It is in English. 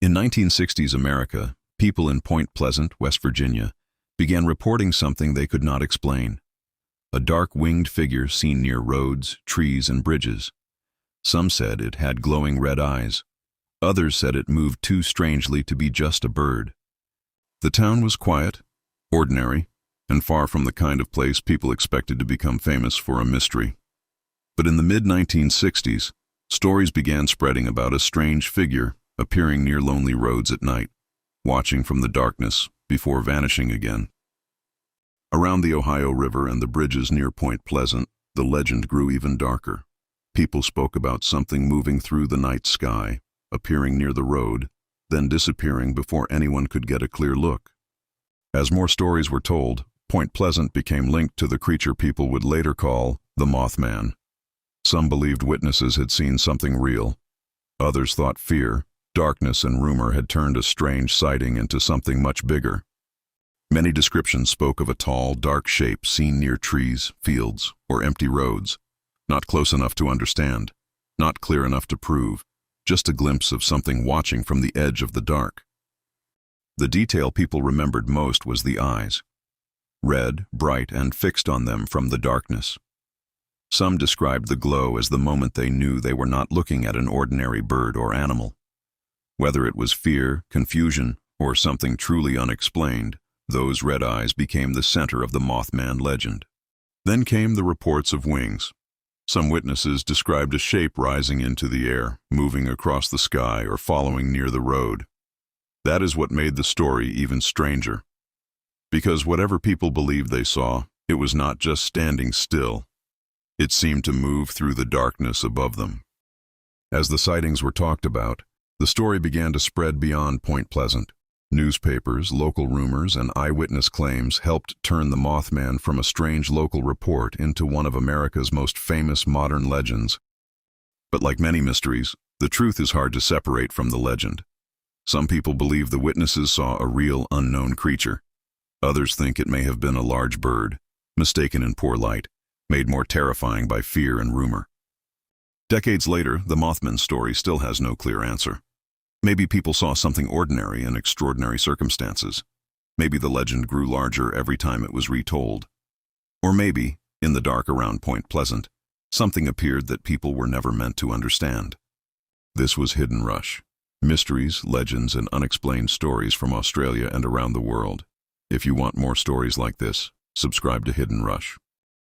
In 1960s America, people in Point Pleasant, West Virginia, began reporting something they could not explain. A dark winged figure seen near roads, trees, and bridges. Some said it had glowing red eyes. Others said it moved too strangely to be just a bird. The town was quiet, ordinary, and far from the kind of place people expected to become famous for a mystery. But in the mid-1960s, stories began spreading about a strange figure appearing near lonely roads at night, watching from the darkness before vanishing again. Around the Ohio River and the bridges near Point Pleasant, the legend grew even darker. People spoke about something moving through the night sky, appearing near the road, then disappearing before anyone could get a clear look. As more stories were told, Point Pleasant became linked to the creature people would later call the Mothman. Some believed witnesses had seen something real. Others thought fear, darkness, and rumor had turned a strange sighting into something much bigger. Many descriptions spoke of a tall, dark shape seen near trees, fields, or empty roads. Not close enough to understand, not clear enough to prove, just a glimpse of something watching from the edge of the dark. The detail people remembered most was the eyes. Red, bright, and fixed on them from the darkness. Some described the glow as the moment they knew they were not looking at an ordinary bird or animal. Whether it was fear, confusion, or something truly unexplained, those red eyes became the center of the Mothman legend. Then came the reports of wings. Some witnesses described a shape rising into the air, moving across the sky or following near the road. That is what made the story even stranger. Because whatever people believed they saw, it was not just standing still. It seemed to move through the darkness above them. As the sightings were talked about, the story began to spread beyond Point Pleasant. Newspapers, local rumors, and eyewitness claims helped turn the Mothman from a strange local report into one of America's most famous modern legends. But like many mysteries, the truth is hard to separate from the legend. Some people believe the witnesses saw a real, unknown creature. Others think it may have been a large bird, mistaken in poor light, made more terrifying by fear and rumor. Decades later, the Mothman story still has no clear answer. Maybe people saw something ordinary in extraordinary circumstances. Maybe the legend grew larger every time it was retold. Or maybe, in the dark around Point Pleasant, something appeared that people were never meant to understand. This was Hidden Rush. Mysteries, legends, and unexplained stories from Australia and around the world. If you want more stories like this, subscribe to Hidden Rush.